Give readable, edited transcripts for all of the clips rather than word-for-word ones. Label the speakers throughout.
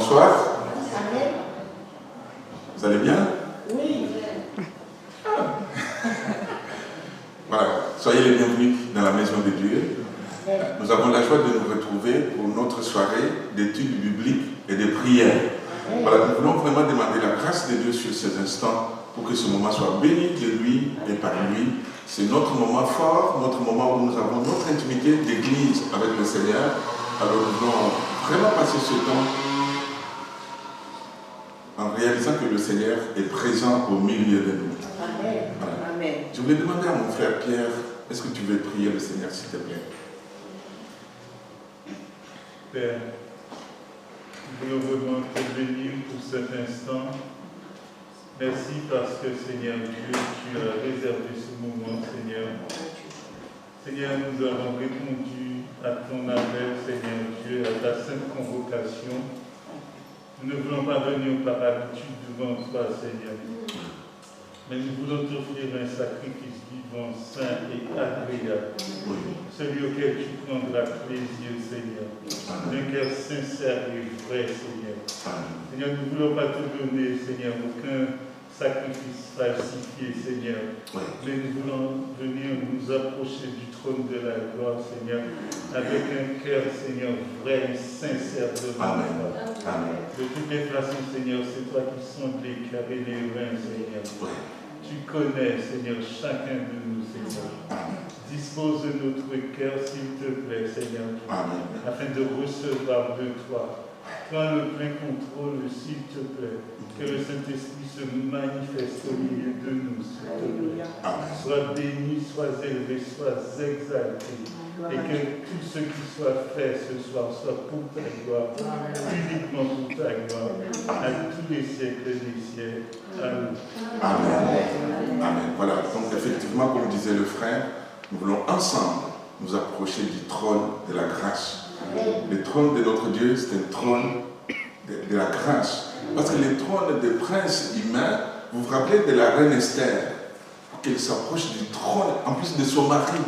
Speaker 1: bonsoir. Vous allez bien?
Speaker 2: Oui.
Speaker 1: Voilà, soyez les bienvenus dans la maison de Dieu. Nous avons la joie de nous retrouver pour notre soirée d'études bibliques et de prières. Voilà, nous voulons vraiment demander la grâce de Dieu sur ces instants pour que ce moment soit béni de lui et par lui. C'est notre moment fort, notre moment où nous avons notre intimité d'église avec le Seigneur. Alors nous voulons vraiment passer ce temps en réalisant que le Seigneur est présent au milieu de nous.
Speaker 2: Amen.
Speaker 1: Voilà.
Speaker 2: Amen.
Speaker 1: Je voulais demander à mon frère Pierre, est-ce que tu veux prier le Seigneur s'il te plaît?
Speaker 3: Père, nous voulons vraiment te bénir pour cet instant. Merci parce que, Seigneur Dieu, tu as réservé ce moment, Seigneur. Seigneur, nous avons répondu à ton appel, Seigneur Dieu, à ta sainte convocation. Nous ne voulons pas venir par habitude devant toi, Seigneur. Mais nous voulons t'offrir un sacrifice vivant, saint et agréable. Celui auquel tu prendras plaisir, Seigneur. D'un cœur sincère et vrai, Seigneur. Seigneur, nous ne voulons pas te donner, Seigneur, aucun sacrifice falsifié, Seigneur. Mais nous voulons venir nous approcher du trône de la gloire, Seigneur, avec un cœur, Seigneur, vrai et sincère devant toi. De toutes les façons, Seigneur, c'est toi qui sondes les cœurs et les reins, Seigneur. Tu connais, Seigneur, chacun de nous, Seigneur. Dispose de notre cœur, s'il te plaît, Seigneur, afin de recevoir de toi. Prends le plein contrôle, s'il te plaît. Que le Saint-Esprit se manifeste au milieu de nous, s'il te plaît. Sois béni, sois élevé, sois exalté. Et que tout ce qui soit fait ce soir soit pour ta gloire, uniquement pour ta gloire, à tous les siècles des siècles. Amen.
Speaker 1: Amen. Amen. Voilà, donc effectivement, comme disait le frère, nous voulons ensemble nous approcher du trône de la grâce. Le trône de notre Dieu, c'est un trône de la grâce. Parce que le trône des princes humains, vous vous rappelez de la reine Esther, pour qu'elle s'approche du trône, en plus de son mari.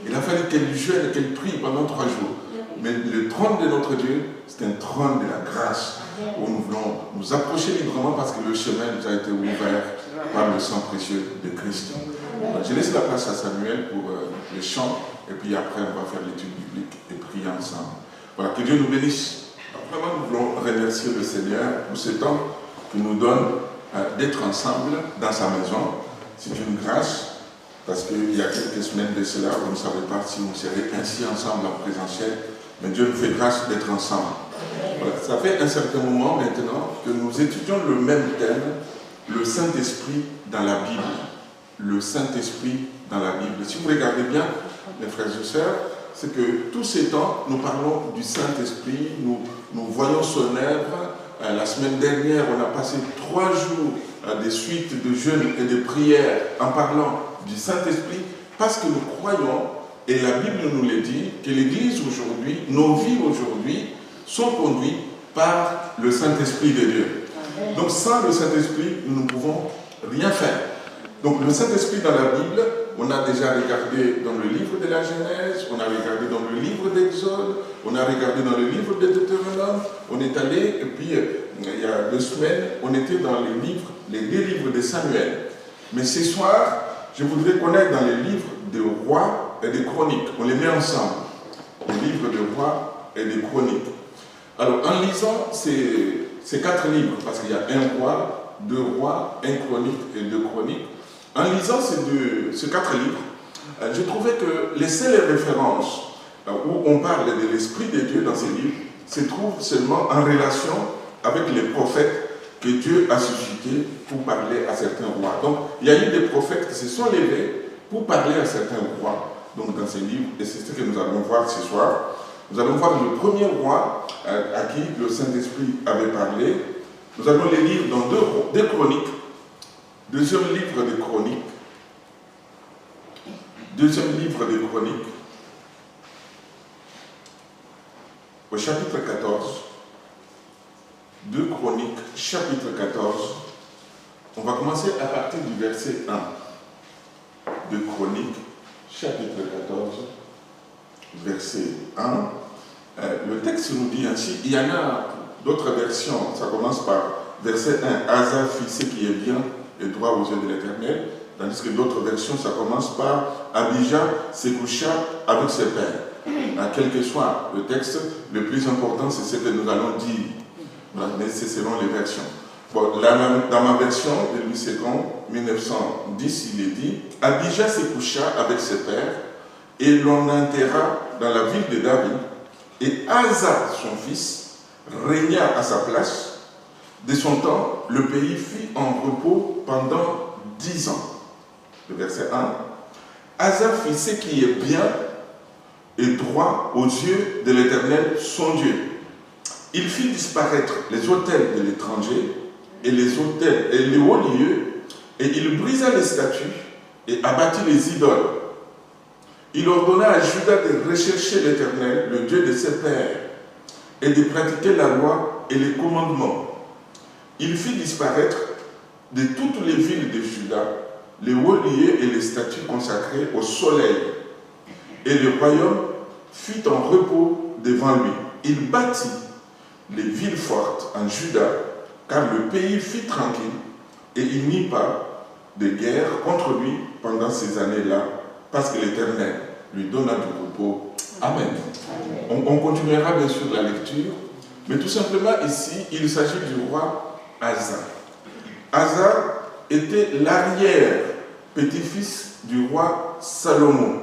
Speaker 1: Il a fallu qu'elle jeûne, qu'elle prie pendant 3 jours. Mais le trône de notre Dieu, c'est un trône de la grâce, où nous voulons nous approcher librement parce que le chemin nous a été ouvert par le sang précieux de Christ. Je laisse la place à Samuel pour le chant, et puis après on va faire l'étude biblique et prier ensemble. Voilà, que Dieu nous bénisse. Vraiment, nous voulons remercier le Seigneur pour ce temps qu'il nous donne d'être ensemble dans sa maison. C'est une grâce. Parce qu'il y a quelques semaines de cela, on ne savait pas si on serait ainsi ensemble en présentiel, mais Dieu nous fait grâce d'être ensemble. Voilà. Ça fait un certain moment maintenant que nous étudions le même thème, le Saint-Esprit dans la Bible. Le Saint-Esprit dans la Bible. Si vous regardez bien, mes frères et sœurs, c'est que tous ces temps, nous parlons du Saint-Esprit, nous voyons son œuvre. La semaine dernière, on a passé 3 jours de suites de jeûnes et de prières en parlant du Saint-Esprit, parce que nous croyons, et la Bible nous le dit, que l'Église aujourd'hui, nos vies aujourd'hui, sont conduites par le Saint-Esprit de Dieu. Donc sans le Saint-Esprit, nous ne pouvons rien faire. Donc le Saint-Esprit dans la Bible, on a déjà regardé dans le livre de la Genèse, on a regardé dans le livre d'Exode, on a regardé dans le livre de Deutéronome, on est allé, et puis il y a 2 semaines, on était dans les 2 livres de Samuel. Mais ce soir, je voudrais qu'on aille dans les livres de rois et de chroniques. On les met ensemble. Les livres de rois et de chroniques. Alors, en lisant ces 4 livres, parce qu'il y a 1 roi, 2 rois, 1 chronique et 2 chroniques, en lisant ces 4 livres, je trouvais que les seules références où on parle de l'Esprit de Dieu dans ces livres se trouvent seulement en relation avec les prophètes que Dieu a suscité pour parler à certains rois. Donc, il y a eu des prophètes qui se sont levés pour parler à certains rois. Donc, dans ces livres, et c'est ce que nous allons voir ce soir. Nous allons voir le premier roi à qui le Saint-Esprit avait parlé. Nous allons les lire dans 2 chroniques. Deuxième livre de chroniques. Deuxième livre de chroniques. Au chapitre 14. 2 Chroniques, chapitre 14. On va commencer à partir du verset 1. 2 Chroniques, chapitre 14, verset 1. Le texte nous dit ainsi, il y en a D'autres versions, ça commence par verset 1. Asa fit ce qui est bien et droit aux yeux de l'Éternel. Tandis que d'autres versions, ça commence par Abijah se coucha avec ses pères. Quel que soit le texte, le plus important, c'est ce que nous allons dire. Mais c'est selon les versions. Bon, dans ma version de Louis II, 1910, il est dit Abijah se coucha avec ses pères et l'on enterra dans la ville de David. Et Asa, son fils, régna à sa place. De son temps, le pays fut en repos pendant 10 ans. Le verset 1. Asa fit ce qui est bien et droit aux yeux de l'Éternel, son Dieu. Il fit disparaître les autels de l'étranger et les autels et les hauts lieux, et il brisa les statues et abattit les idoles. Il ordonna à Juda de rechercher l'Éternel, le Dieu de ses pères, et de pratiquer la loi et les commandements. Il fit disparaître de toutes les villes de Juda les hauts lieux et les statues consacrées au soleil. Et le royaume fut en repos devant lui. Il bâtit les villes fortes en Juda, car le pays fut tranquille, et il n'y eut pas de guerre contre lui pendant ces années-là, parce que l'Éternel lui donna du repos. Amen. On continuera bien sûr la lecture, mais tout simplement ici, il s'agit du roi Asa. Asa était l'arrière-petit-fils du roi Salomon.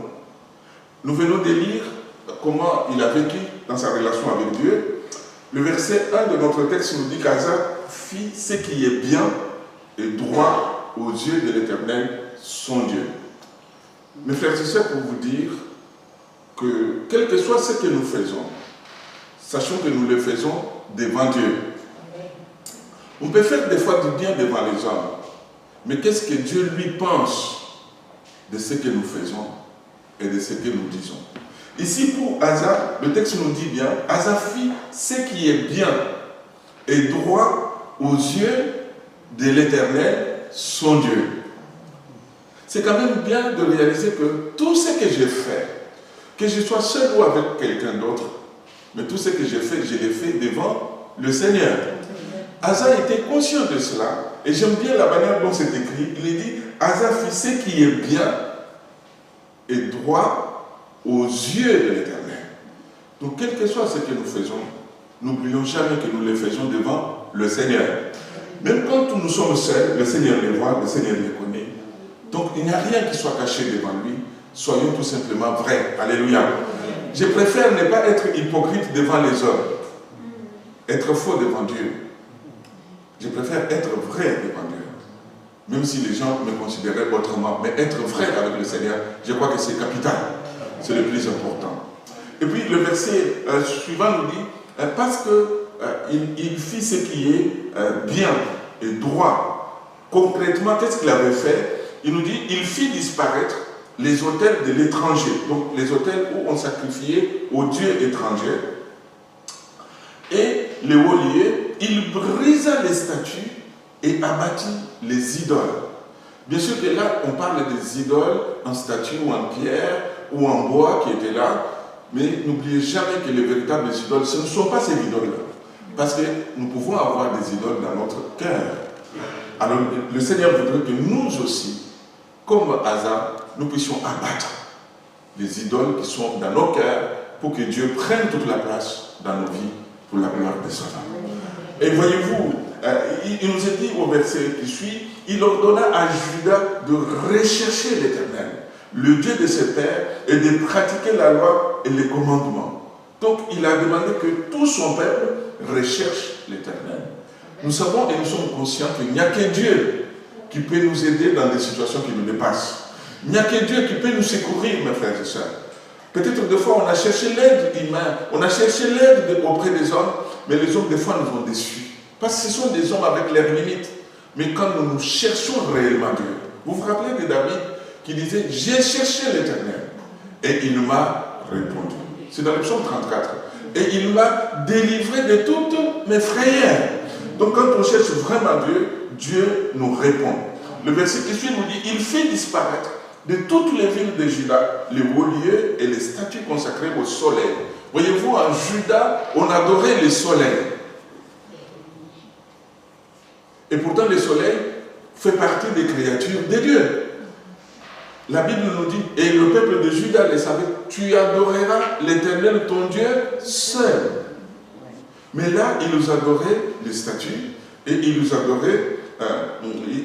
Speaker 1: Nous venons de lire comment il a vécu dans sa relation avec Dieu. Le verset 1 de notre texte nous dit qu'Asa fit ce qui est bien et droit aux yeux de l'Éternel, son Dieu. Mes frères et sœurs, pour vous dire que quel que soit ce que nous faisons, sachons que nous le faisons devant Dieu. On peut faire des fois du bien devant les hommes, mais qu'est-ce que Dieu lui pense de ce que nous faisons et de ce que nous disons? Ici, pour Asa, le texte nous dit bien, Asa fit ce qui est bien et droit aux yeux de l'Éternel, son Dieu. C'est quand même bien de réaliser que tout ce que j'ai fait, que je sois seul ou avec quelqu'un d'autre, mais tout ce que j'ai fait, je l'ai fait devant le Seigneur. Asa était conscient de cela, et j'aime bien la manière dont c'est écrit. Il est dit, Asa fit ce qui est bien et droit aux yeux de l'Éternel. Donc, quel que soit ce que nous faisons, n'oublions jamais que nous le faisons devant le Seigneur. Même quand nous sommes seuls, le Seigneur les voit, le Seigneur les connaît. Donc, il n'y a rien qui soit caché devant lui. Soyons tout simplement vrais. Alléluia. Je préfère ne pas être hypocrite devant les hommes, être faux devant Dieu. Je préfère être vrai devant Dieu. Même si les gens me considéraient autrement. Mais être vrai avec le Seigneur, je crois que c'est capital. C'est le plus important. Et puis le verset suivant nous dit, parce qu'il fit ce qui est bien et droit. Concrètement, qu'est-ce qu'il avait fait? Il nous dit, il fit disparaître les autels de l'étranger. Donc les autels où on sacrifiait aux dieux étrangers. Et les hauts lieux, il brisa les statues et abattit les idoles. Bien sûr que là, on parle des idoles en statue ou en pierre ou en bois qui étaient là, mais n'oubliez jamais que les véritables idoles, ce ne sont pas ces idoles-là. Parce que nous pouvons avoir des idoles dans notre cœur. Alors, le Seigneur voudrait que nous aussi, comme Asa, nous puissions abattre les idoles qui sont dans nos cœurs pour que Dieu prenne toute la place dans nos vies pour la gloire de son nom. Et voyez-vous, il nous est dit au verset qui suit, il ordonna à Juda de rechercher l'Éternel, le Dieu de ses pères, et de pratiquer la loi et les commandements. Donc il a demandé que tout son peuple recherche l'Éternel. Nous savons et nous sommes conscients qu'il n'y a que Dieu qui peut nous aider dans des situations qui nous dépassent. Il n'y a que Dieu qui peut nous secourir, mes frères et sœurs. Peut-être des fois on a cherché l'aide humaine, on a cherché l'aide auprès des hommes, mais les hommes des fois nous ont déçus. Parce que ce sont des hommes avec leurs limites. Mais quand nous cherchons réellement Dieu, vous vous rappelez de David qui disait, j'ai cherché l'Éternel et il m'a répondu. C'est dans le psaume 34. Et il m'a délivré de toutes mes frayeurs. Donc quand on cherche vraiment Dieu, Dieu nous répond. Le verset qui suit nous dit, il fait disparaître de toutes les villes de Juda les hauts lieux et les statues consacrées au soleil. Voyez-vous, en Juda, on adorait le soleil. Et pourtant, le soleil fait partie des créatures de Dieu. La Bible nous dit, et le peuple de Juda le savait, tu adoreras l'Éternel ton Dieu seul. Mais là, ils nous adoraient les statues, et ils nous adoraient,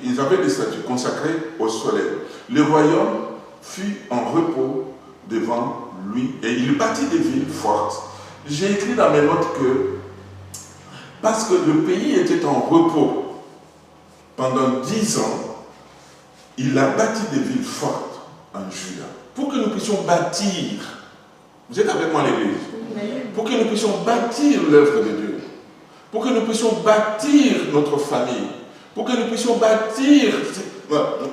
Speaker 1: ils avaient des statues consacrées au soleil. Le royaume fut en repos devant lui, et il bâtit des villes fortes. J'ai écrit dans mes notes que, parce que le pays était en repos pendant 10 ans, il a bâti des villes fortes en Juda, pour que nous puissions bâtir. Vous êtes avec moi l'église? Pour que nous puissions bâtir l'œuvre de Dieu, pour que nous puissions bâtir notre famille, pour que nous puissions bâtir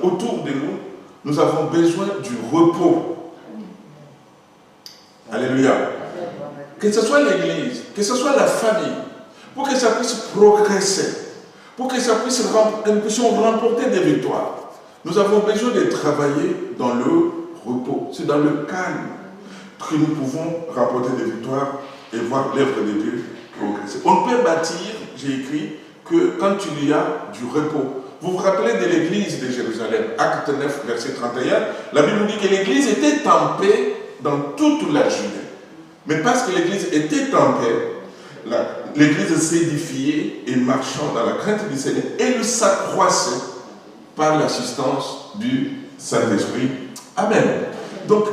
Speaker 1: autour de nous, nous avons besoin du repos. Alléluia. Que ce soit l'église, que ce soit la famille, pour que ça puisse progresser, pour que nous puissions remporter des victoires. Nous avons besoin de travailler dans le repos. C'est dans le calme que nous pouvons rapporter des victoires et voir l'œuvre de Dieu progresser. On peut bâtir, j'ai écrit, que quand il y a du repos. Vous vous rappelez de l'église de Jérusalem, Acte 9, verset 31, la Bible nous dit que l'église était en paix dans toute la Judée. Mais parce que l'église était en paix, l'église s'édifiait et marchant dans la crainte du Seigneur, elle s'accroissait par l'assistance du Saint-Esprit. Amen. Donc,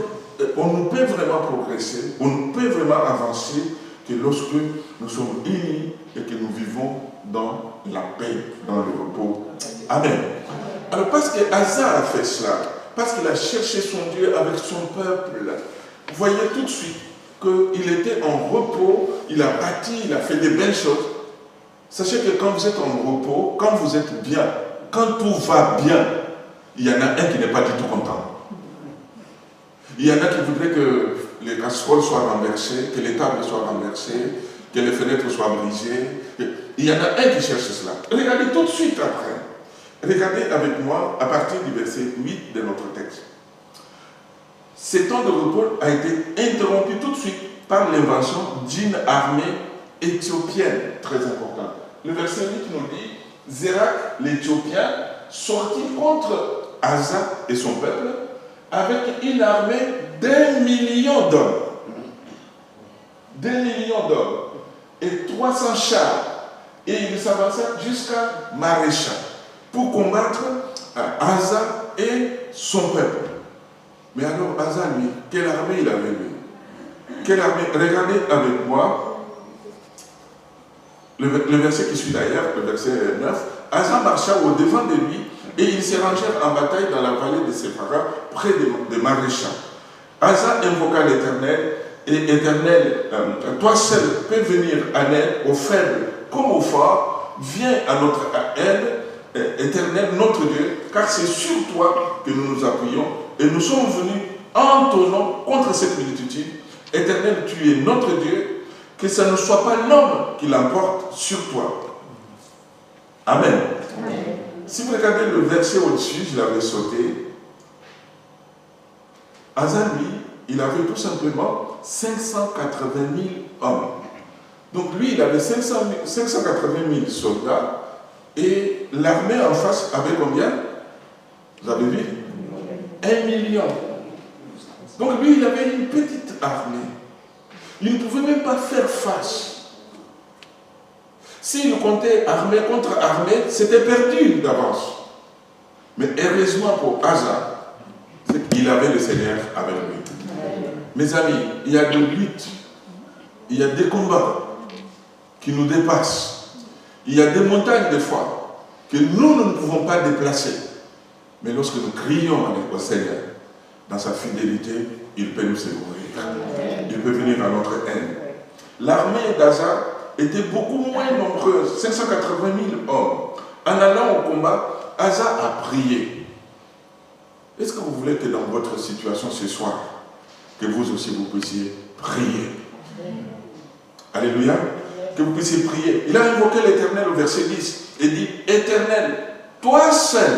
Speaker 1: on ne peut vraiment progresser, on ne peut vraiment avancer que lorsque nous sommes unis et que nous vivons dans la paix, dans le repos. Amen. Alors, parce que Asa a fait cela, parce qu'il a cherché son Dieu avec son peuple, vous voyez tout de suite qu'il était en repos, il a bâti, il a fait des belles choses. Sachez que quand vous êtes en repos, quand vous êtes bien, quand tout va bien, il y en a un qui n'est pas du tout content. Il y en a qui voudraient que les casseroles soient renversées, que les tables soient renversées, que les fenêtres soient brisées. Il y en a un qui cherche cela. Regardez tout de suite après. Regardez avec moi à partir du verset 8 de notre texte. Ce temps de repos a été interrompu tout de suite par l'invention d'une armée éthiopienne, très importante. Le verset 8 nous dit, Zérak, l'Éthiopien, sortit contre Asa et son peuple avec une armée d'1 million d'hommes. d'1 million d'hommes et 300 chars. Et il s'avança jusqu'à Marécha pour combattre Asa et son peuple. Mais alors Asa, lui, quelle armée il avait lui? Quelle armée? Regardez avec moi le verset qui suit d'ailleurs, le verset 9. Asa marcha au-devant de lui et ils se rangèrent en bataille dans la vallée de Séphara, près de Marécha. Asa invoqua l'Éternel, et Éternel, toi seul peux venir en aide aux faibles comme aux forts, viens à notre aide, Éternel, notre Dieu, car c'est sur toi que nous nous appuyons, et nous sommes venus en ton nom contre cette multitude. Éternel, tu es notre Dieu, que ce ne soit pas l'homme qui l'emporte sur toi. Amen. Amen. Si vous regardez le verset au-dessus, je l'avais sauté. Asa, lui, il avait tout simplement 580 000 hommes. Donc lui, il avait 580 000 soldats et l'armée en face avait combien? Vous avez vu? 1 million. Donc lui, il avait une petite armée. Il ne pouvait même pas faire face. S'il comptait armée contre armée, c'était perdu d'avance. Mais heureusement pour Asa, c'est qu'il avait le Seigneur avec lui. Mes amis, il y a des luttes, il y a des combats qui nous dépassent. Il y a des montagnes des fois que nous ne pouvons pas déplacer. Mais lorsque nous crions au Seigneur, dans sa fidélité, il peut nous secourir. Il peut venir à notre aide. L'armée d'Asa était beaucoup moins nombreuse, 580 000 hommes. En allant au combat, Asa a prié. Est-ce que vous voulez que dans votre situation ce soir, que vous aussi vous puissiez prier? Alléluia. Que vous puissiez prier. Il a invoqué l'Éternel au verset 10 et dit, Éternel, toi seul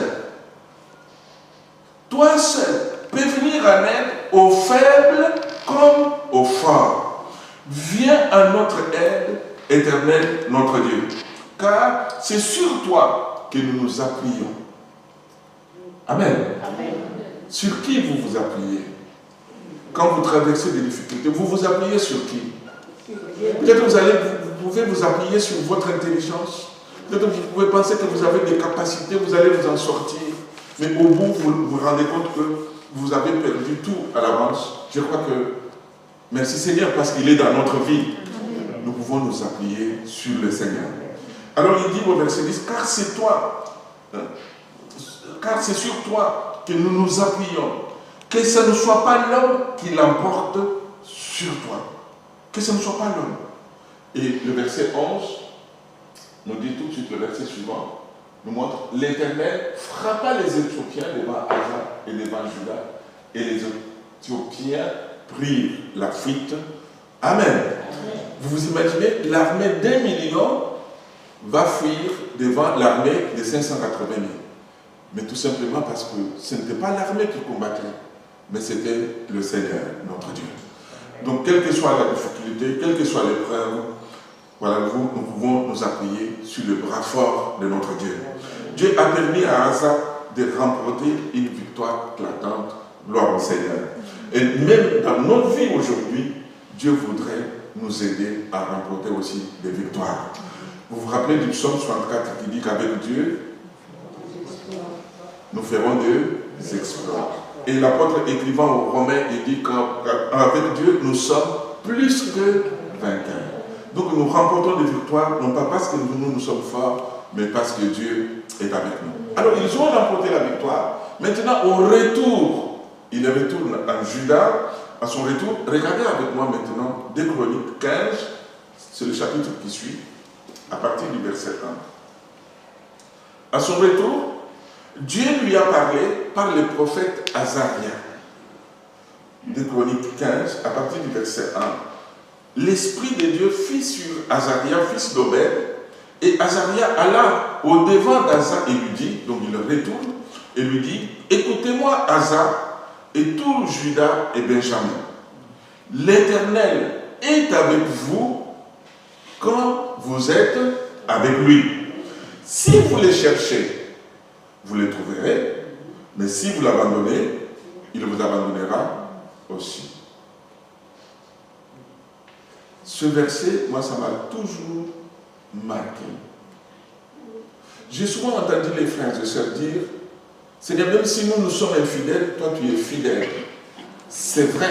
Speaker 1: peux venir en aide aux faibles comme aux forts. Viens à notre aide, Éternel, notre Dieu. Car c'est sur toi que nous nous appuyions. Amen.
Speaker 2: Amen.
Speaker 1: Sur qui vous vous appuyez? Quand vous traversez des difficultés, vous vous appuyez sur qui? Peut-être que vous pouvez vous appuyer sur votre intelligence. Peut-être que vous pouvez penser que vous avez des capacités, vous allez vous en sortir. Mais au bout, vous vous rendez compte que vous avez perdu tout à l'avance. Je crois que, merci Seigneur, parce qu'il est dans notre vie. Nous pouvons nous appuyer sur le Seigneur. Alors il dit au verset 10, car c'est toi, car c'est sur toi que nous nous appuyons. Que ce ne soit pas l'homme qui l'emporte sur toi. Que ce ne soit pas l'homme. Et le verset 11 nous dit tout de suite, le verset suivant, nous montre, l'Éternel frappa les Éthiopiens devant Asa et devant Juda, et les Éthiopiens prirent la fuite. Amen. Amen. Vous vous imaginez, l'armée d'1 million va fuir devant l'armée de 580 000. Mais tout simplement parce que ce n'était pas l'armée qui combattait, mais c'était le Seigneur, notre Dieu. Donc, quelle que soit la difficulté, quelle que soit l'épreuve, voilà, nous pouvons nous appuyer sur le bras fort de notre Dieu. Dieu a permis à Asa de remporter une victoire éclatante. Gloire au Seigneur. Et même dans notre vie aujourd'hui, Dieu voudrait nous aider à remporter aussi des victoires. Vous vous rappelez du psaume 64 qui dit qu'avec Dieu, nous ferons des exploits. Et l'apôtre écrivant aux Romains, il dit qu'avec Dieu, nous sommes plus que vainqueurs. Donc nous remportons des victoires, non pas parce que nous sommes forts, mais parce que Dieu est avec nous. Alors ils ont remporté la victoire. Maintenant, au retour, il retourne en Juda. À son retour, regardez avec moi maintenant 2 Chroniques 15, c'est le chapitre qui suit, à partir du verset 1. À son retour, Dieu lui a parlé par le prophète Azaria. 2 Chroniques 15, à partir du verset 1. L'Esprit de Dieu fit sur Azaria, fils d'Obed, et Azaria alla au-devant d'Asa et lui dit, donc il retourne, et lui dit, écoutez-moi Asa et tout Juda et Benjamin. L'Éternel est avec vous quand vous êtes avec lui. Si vous les cherchez, vous les trouverez, mais si vous l'abandonnez, il vous abandonnera aussi. Ce verset, moi, ça m'a toujours marqué. J'ai souvent entendu les frères et sœurs dire, Seigneur, même si nous sommes infidèles, toi tu es fidèle. C'est vrai.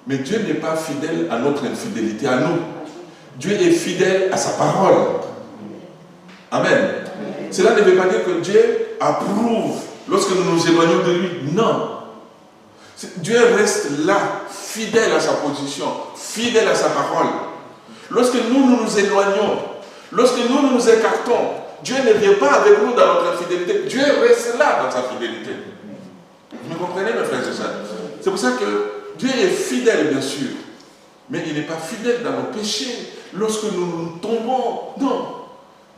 Speaker 1: Mais Dieu n'est pas fidèle à notre infidélité, à nous. Dieu est fidèle à sa parole. Amen. Cela ne veut pas dire que Dieu approuve lorsque nous nous éloignons de lui. Non. Dieu reste là, fidèle à sa position, fidèle à sa parole. Lorsque nous nous éloignons, lorsque nous nous écartons, Dieu ne vient pas avec nous dans notre infidélité. Dieu reste là dans sa fidélité. Vous me comprenez, mes frères et sœurs? C'est pour ça que Dieu est fidèle, bien sûr. Mais il n'est pas fidèle dans nos péchés. Lorsque nous tombons, non.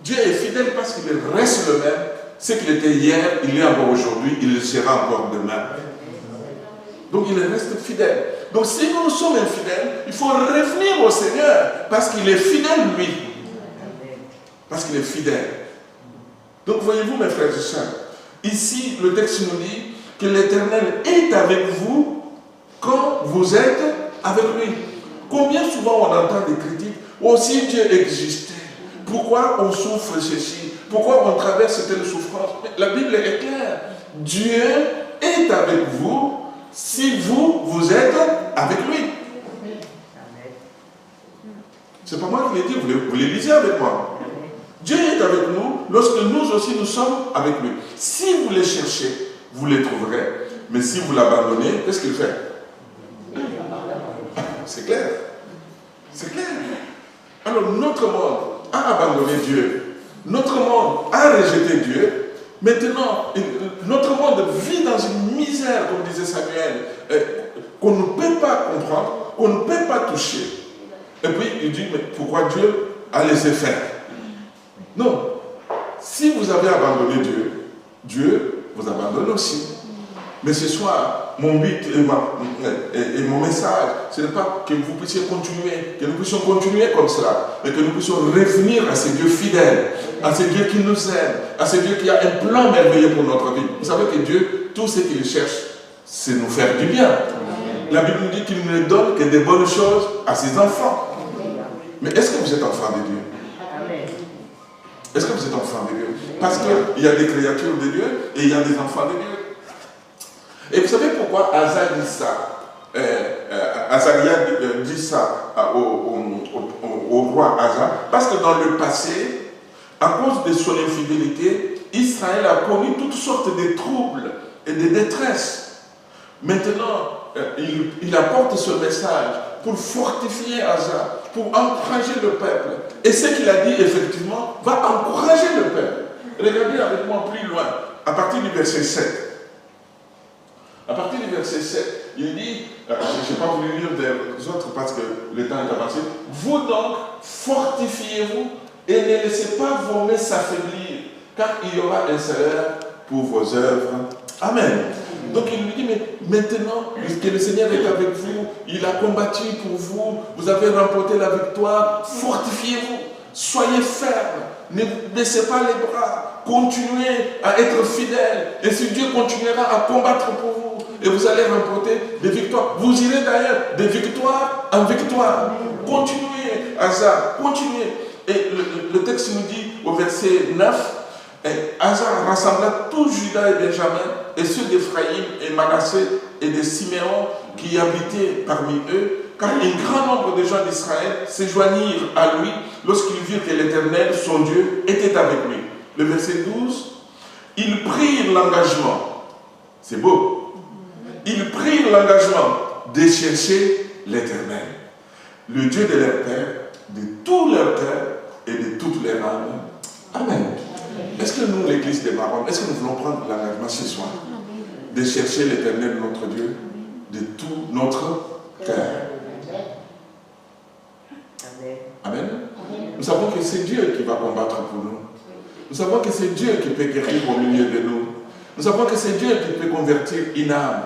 Speaker 1: Dieu est fidèle parce qu'il reste le même. Ce qu'il était hier, il est encore aujourd'hui, il le sera encore demain. Donc il reste fidèle. Donc si nous sommes infidèles, il faut revenir au Seigneur parce qu'il est fidèle, lui. Parce qu'il est fidèle. Donc voyez-vous, mes frères et sœurs, ici le texte nous dit que l'Éternel est avec vous quand vous êtes avec lui. Combien souvent on entend des critiques? Oh, si Dieu existait, pourquoi on souffre ceci? Pourquoi on traverse telle souffrance? Mais la Bible est claire. Dieu est avec vous si vous êtes avec lui. C'est pas moi qui l'ai dit, vous les lisez avec moi. Dieu est avec nous lorsque nous aussi nous sommes avec lui. Si vous les cherchez, vous les trouverez. Mais si vous l'abandonnez, qu'est-ce qu'il fait? C'est clair. C'est clair. Alors notre monde a abandonné Dieu. Notre monde a rejeté Dieu. Maintenant, notre monde vit dans une misère, comme disait Samuel, qu'on ne peut pas comprendre, qu'on ne peut pas toucher. Et puis il dit, mais pourquoi Dieu a laissé faire? Non. Si vous avez abandonné Dieu, Dieu vous abandonne aussi. Mais ce soir, mon but et mon message, ce n'est pas que vous puissiez continuer, que nous puissions continuer comme cela, mais que nous puissions revenir à ce Dieu fidèle, à ce Dieu qui nous aime, à ce Dieu qui a un plan merveilleux pour notre vie. Vous savez que Dieu, tout ce qu'il cherche, c'est nous faire du bien. La Bible nous dit qu'il ne donne que des bonnes choses à ses enfants. Mais est-ce que vous êtes enfant de Dieu? Est-ce que vous êtes enfant de Dieu? Parce qu'il y a des créatures de Dieu et il y a des enfants de Dieu. Et vous savez pourquoi Asa dit ça? Azaria dit ça au roi Asa. Parce que dans le passé, à cause de son infidélité, Israël a connu toutes sortes de troubles et de détresse. Maintenant, il apporte ce message pour fortifier Asa, pour encourager le peuple. Et ce qu'il a dit, effectivement, va encourager le peuple. Regardez avec moi plus loin, à partir du verset 7. À partir du verset 7, il dit, je n'ai pas voulu lire des autres parce que le temps est avancé, vous donc, fortifiez-vous et ne laissez pas vos mains s'affaiblir, car il y aura un salaire pour vos œuvres. Amen. Donc il lui dit, mais maintenant que le Seigneur est avec vous, il a combattu pour vous, vous avez remporté la victoire, fortifiez-vous, soyez fermes, ne baissez pas les bras, continuez à être fidèles, et si Dieu continuera à combattre pour vous, et vous allez remporter des victoires, vous irez d'ailleurs de victoire en victoire. Continuez, Asa, continuez. Et le texte nous dit au verset 9, Asa rassembla tout Juda et Benjamin, et ceux d'Ephraïm et Manassé et de Siméon qui habitaient parmi eux, car un grand nombre de gens d'Israël se joignirent à lui lorsqu'ils virent que l'Éternel, son Dieu, était avec lui. Le verset 12, ils prirent l'engagement, c'est beau, ils prirent l'engagement de chercher l'Éternel, le Dieu de leur père, de tout leur cœur et de toute leur âme. Amen. Est-ce que nous, l'église des Maroc, est-ce que nous voulons prendre l'engagement ce soir de chercher l'Éternel, notre Dieu, de tout notre cœur? Amen. Nous savons que c'est Dieu qui va combattre pour nous. Nous savons que c'est Dieu qui peut guérir au milieu de nous. Nous savons que c'est Dieu qui peut convertir une âme.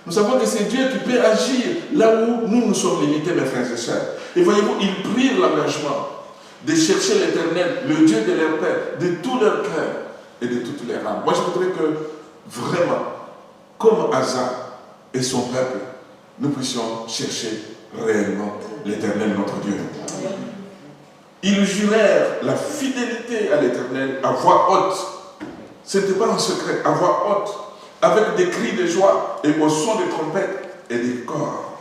Speaker 1: Nous savons que c'est Dieu qui peut agir là où nous sommes limités, mes frères et sœurs. Et voyez-vous, ils prirent l'engagement de chercher l'Éternel, le Dieu de leur père, de tout leur cœur et de toute leur âme. Moi, je voudrais que vraiment, comme Asa et son peuple, nous puissions chercher réellement l'Éternel, notre Dieu. Ils jurèrent la fidélité à l'Éternel à voix haute. Ce n'était pas un secret, à voix haute, avec des cris de joie et au son des trompettes et des cors.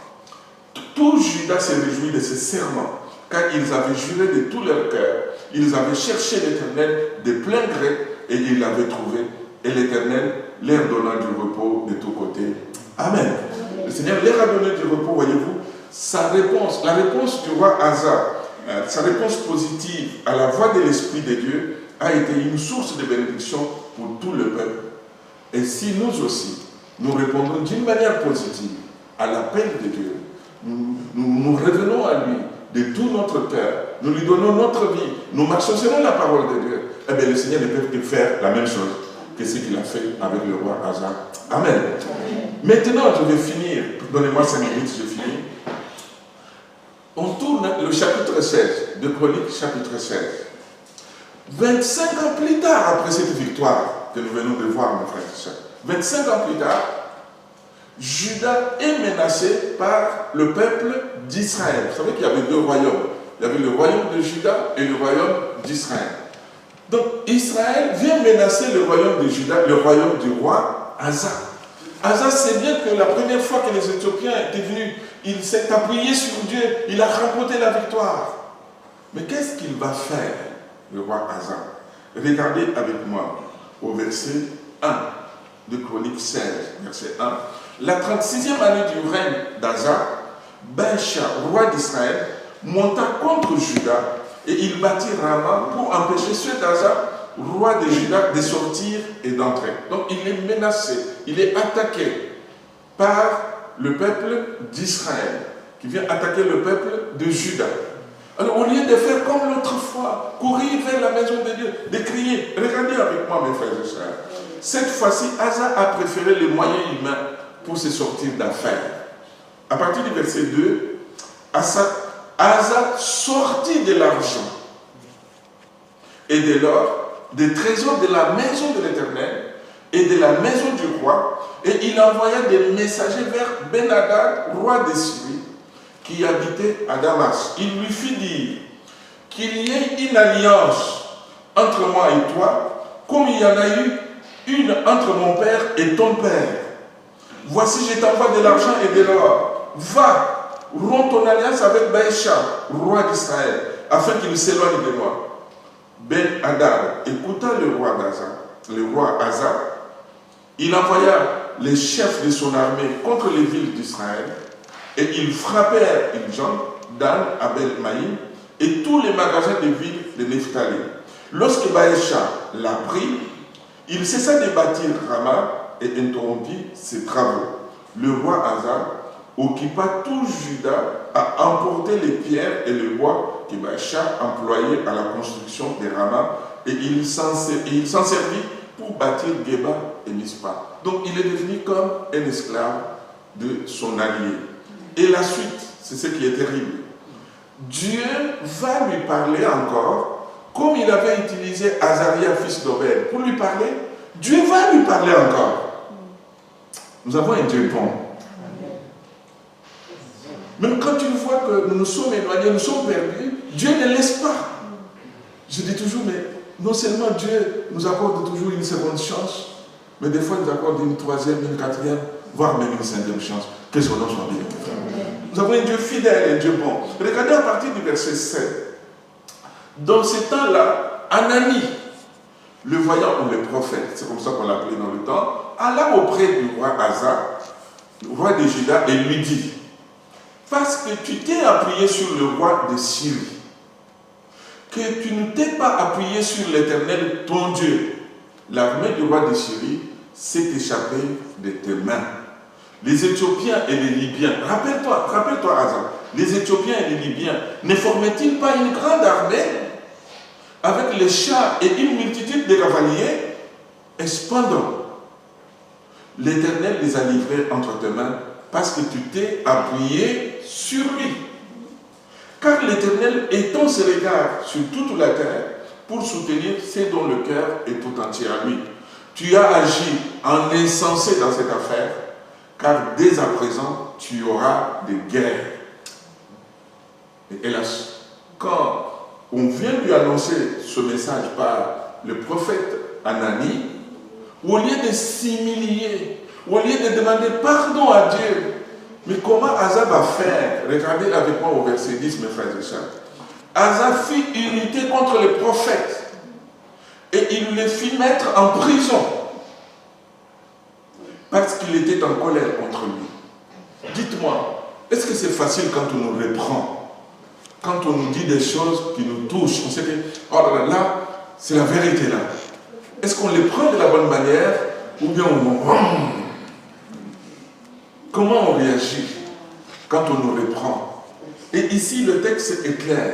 Speaker 1: Tout Juda s'est réjoui de ce serment, car ils avaient juré de tout leur cœur. Ils avaient cherché l'Éternel de plein gré et ils l'avaient trouvé. Et l'Éternel leur donna du repos de tous côtés. Amen. Le Seigneur leur a donné du repos, voyez-vous. Sa réponse, la réponse du roi Asa, sa réponse positive à la voix de l'Esprit de Dieu a été une source de bénédiction pour tout le peuple. Et si nous aussi, nous répondons d'une manière positive à l'appel de Dieu, nous revenons à lui de tout notre cœur, nous lui donnons notre vie, nous marchons selon la parole de Dieu, eh bien le Seigneur ne peut que faire la même chose que ce qu'il a fait avec le roi Asa. Amen. Maintenant, je vais finir, donnez-moi 5 minutes, je finis. On tourne le chapitre 16, de Chroniques, chapitre 16. 25 ans plus tard, après cette victoire que nous venons de voir, mes frères et sœurs, 25 ans plus tard, Juda est menacé par le peuple d'Israël. Vous savez qu'il y avait 2 royaumes. Il y avait le royaume de Juda et le royaume d'Israël. Donc Israël vient menacer le royaume de Juda, le royaume du roi Asa. Asa sait bien que la première fois que les Éthiopiens étaient venus, il s'est appuyé sur Dieu, il a remporté la victoire. Mais qu'est-ce qu'il va faire, le roi Asa? Regardez avec moi au verset 1 de Chroniques 16, verset 1. La 36e année du règne d'Asa, Baasha, roi d'Israël, monta contre Juda et il bâtit Rama pour empêcher ceux d'Asa, roi de Juda, de sortir et d'entrer. Donc il est menacé, il est attaqué par le peuple d'Israël, qui vient attaquer le peuple de Juda. Alors au lieu de faire comme l'autre fois, courir vers la maison de Dieu, de crier, regardez avec moi mes frères et sœurs, Cette fois-ci, Asa a préféré les moyens humains pour se sortir d'affaires. À partir du verset 2, Asa sortit de l'argent et de l'or, des trésors de la maison de l'Éternel et de la maison du roi, et il envoya des messagers vers Ben-Hadad, roi de Syrie, qui habitait à Damas. Il lui fit dire qu'il y ait une alliance entre moi et toi, comme il y en a eu une entre mon père et ton père. Voici, je t'envoie de l'argent et de l'or. Va, romps ton alliance avec Baïcha, roi d'Israël, afin qu'il s'éloigne de moi. Ben-Hadad écouta le roi Asa. Il envoya les chefs de son armée contre les villes d'Israël, et ils frappèrent Iljon, Dan, Abel-Maïm, et tous les magasins des villes de Nephtali. Lorsque Baïcha l'apprit, il cessa de bâtir Rama et interrompit ses travaux. Le roi Asa occupa tout Juda à emporter les pierres et le bois que Baïcha employait à la construction de Rama, et il s'en servit pour bâtir Geba et Mispa. Donc il est devenu comme un esclave de son allié. Et la suite, c'est ce qui est terrible. Dieu va lui parler encore, comme il avait utilisé Azaria, fils d'Obed, pour lui parler. Dieu va lui parler encore. Nous avons un Dieu bon. Même quand tu vois que nous nous sommes éloignés, nous sommes perdus, Dieu ne laisse pas. Je dis toujours, mais non seulement Dieu nous accorde toujours une seconde chance, mais des fois il nous accorde une troisième, une quatrième, voire même une cinquième chance. Que son nom soit béni. Nous avons un Dieu fidèle, un Dieu bon. Regardez à partir du verset 7. Dans ce temps-là, Anani, le voyant ou le prophète, c'est comme ça qu'on l'appelait dans le temps, alla auprès du roi Asa, le roi de Juda, et lui dit, parce que tu t'es appuyé sur le roi de Syrie, que tu ne t'es pas appuyé sur l'Éternel, ton Dieu, l'armée du roi de Syrie s'est échappée de tes mains. Les Éthiopiens et les Libyens, rappelle-toi Asa, les Éthiopiens et les Libyens ne formaient-ils pas une grande armée avec les chars et une multitude de cavaliers? Et cependant, l'Éternel les a livrés entre tes mains parce que tu t'es appuyé sur lui. Car l'Éternel étend ses regards sur toute la terre pour soutenir ceux dont le cœur est tout entier à lui. Tu as agi en insensé dans cette affaire, car dès à présent, tu auras des guerres. Et hélas, quand on vient lui annoncer ce message par le prophète Anani, au lieu de s'humilier, au lieu de demander pardon à Dieu, mais comment Asa va faire? Regardez avec moi au verset 10, mes frères et sœurs. Asa fit unité contre le prophète et il le fit mettre en prison parce qu'il était en colère contre lui. Dites-moi, est-ce que c'est facile quand on nous reprend? Quand on nous dit des choses qui nous touchent, on sait que, oh là là, c'est la vérité là. Est-ce qu'on les prend de la bonne manière ou bien on... Comment on réagit quand on nous reprend? Et ici, le texte est clair.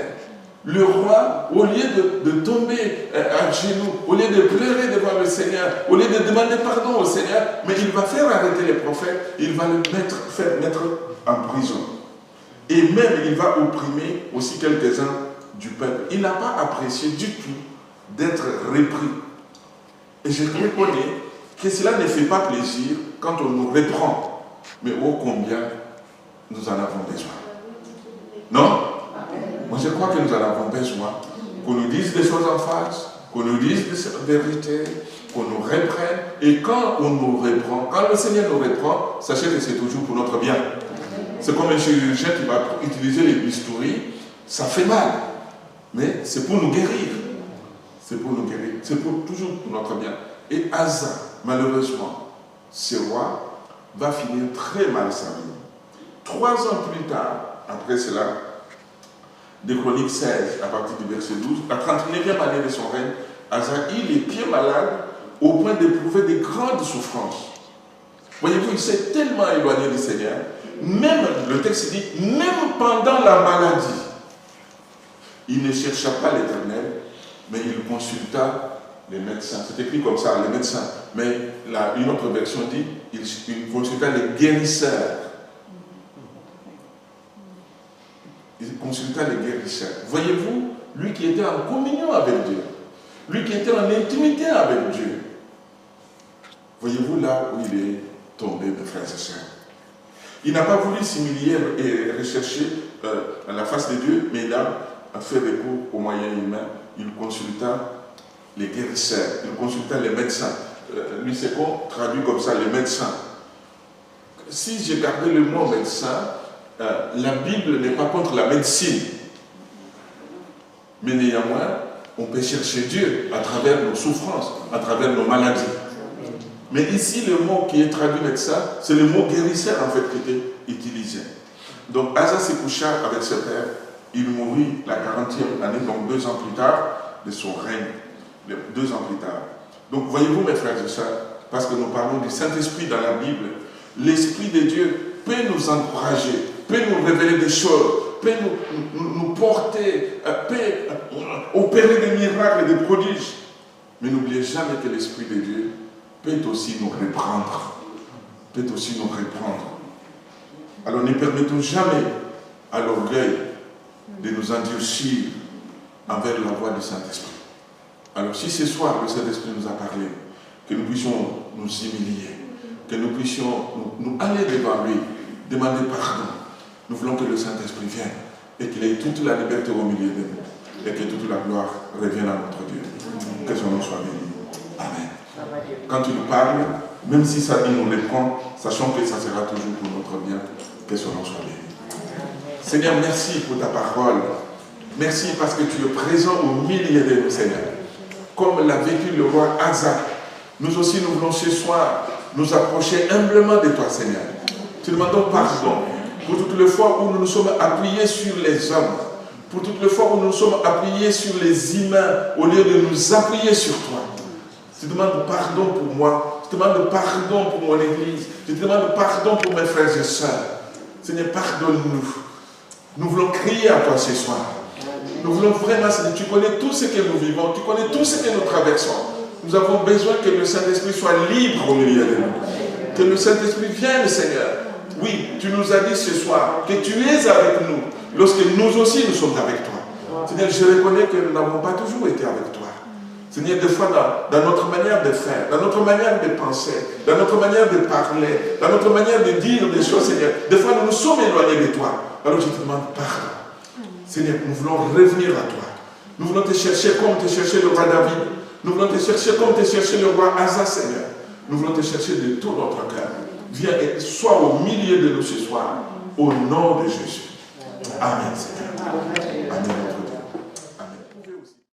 Speaker 1: Le roi, au lieu de tomber à genoux, au lieu de pleurer devant le Seigneur, au lieu de demander pardon au Seigneur, mais il va faire arrêter les prophètes, il va le faire mettre en prison. Et même, il va opprimer aussi quelques-uns du peuple. Il n'a pas apprécié du tout d'être repris. Et je reconnais que cela ne fait pas plaisir quand on nous reprend. Mais ô combien nous en avons besoin. Non? Moi je crois que nous en avons besoin. Qu'on nous dise des choses en face, qu'on nous dise des vérités, qu'on nous reprenne. Et quand on nous reprend, quand le Seigneur nous reprend, sachez que c'est toujours pour notre bien. C'est comme un chirurgien qui va utiliser les bistouris, ça fait mal. Mais c'est pour nous guérir. C'est pour nous guérir. C'est toujours pour notre bien. Et Asa, malheureusement, ce roi va finir très mal sa vie. 3 ans plus tard, après cela, de Chroniques 16, à partir du verset 12, la 39e année de son règne, Asa eut les pieds malades au point d'éprouver de grandes souffrances. Voyez-vous, il s'est tellement éloigné du Seigneur, même, le texte dit, même pendant la maladie, il ne chercha pas l'Éternel, mais il consulta les médecins. C'est écrit comme ça, les médecins. Mais là, une autre version dit, il consulta les guérisseurs. Il consulta les guérisseurs. Voyez-vous, lui qui était en communion avec Dieu, lui qui était en intimité avec Dieu, voyez-vous là où il est tombé, mes frères et sœurs. Il n'a pas voulu s'humilier et rechercher la face de Dieu, mais il a fait recours aux moyens humains. Il consulta les guérisseurs, il consulta les médecins. Lui, c'est qu'on traduit comme ça, les médecins. Si j'ai gardé le mot médecin, la Bible n'est pas contre la médecine. Mais néanmoins, on peut chercher Dieu à travers nos souffrances, à travers nos maladies. Mais ici, le mot qui est traduit médecin, c'est le mot guérisseur en fait qui était utilisé. Donc Asa se coucha avec ses pères, il mourut la 40e année, donc 2 ans plus tard de son règne. 2 ans plus tard. Donc voyez-vous mes frères et sœurs, parce que nous parlons du Saint-Esprit dans la Bible, l'Esprit de Dieu peut nous encourager, peut nous révéler des choses, peut nous porter, peut opérer des miracles et des prodiges. Mais n'oubliez jamais que l'Esprit de Dieu peut aussi nous reprendre. Peut aussi nous reprendre. Alors ne permettons jamais à l'orgueil de nous endurcir envers la voix du Saint-Esprit. Alors si ce soir le Saint-Esprit nous a parlé, que nous puissions nous humilier, que nous puissions nous aller devant lui, demander pardon. Nous voulons que le Saint-Esprit vienne et qu'il ait toute la liberté au milieu de nous et que toute la gloire revienne à notre Dieu. Que son nom soit béni. Amen. Quand tu nous parles, même si ça nous reprend, sachant que ça sera toujours pour notre bien, que son nom soit béni. Seigneur, merci pour ta parole. Merci parce que tu es présent au milieu de nous, Seigneur. Comme l'a vécu le roi Asa, nous aussi nous voulons ce soir nous approcher humblement de toi, Seigneur. Te demandons pardon pour toutes les fois où nous nous sommes appuyés sur les hommes, pour toutes les fois où nous nous sommes appuyés sur les humains au lieu de nous appuyer sur toi. Je te demande pardon pour moi, je te demande pardon pour mon église, je te demande pardon pour mes frères et sœurs. Seigneur, pardonne-nous. Nous voulons crier à toi ce soir. Nous voulons vraiment, Seigneur, tu connais tout ce que nous vivons, tu connais tout ce que nous traversons. Nous avons besoin que le Saint-Esprit soit libre au milieu de nous. Que le Saint-Esprit vienne, Seigneur. Oui, tu nous as dit ce soir que tu es avec nous, lorsque nous aussi nous sommes avec toi. Seigneur, je reconnais que nous n'avons pas toujours été avec toi. Seigneur, des fois dans notre manière de faire, dans notre manière de penser, dans notre manière de parler, dans notre manière de dire des choses, Seigneur, des fois nous nous sommes éloignés de toi. Alors je te demande pardon. Seigneur, nous voulons revenir à toi. Nous voulons te chercher comme te chercher le roi David. Nous voulons te chercher comme te chercher le roi Asa, Seigneur. Nous voulons te chercher de tout notre cœur. Viens et sois au milieu de nous ce soir, au nom de Jésus. Amen, Seigneur.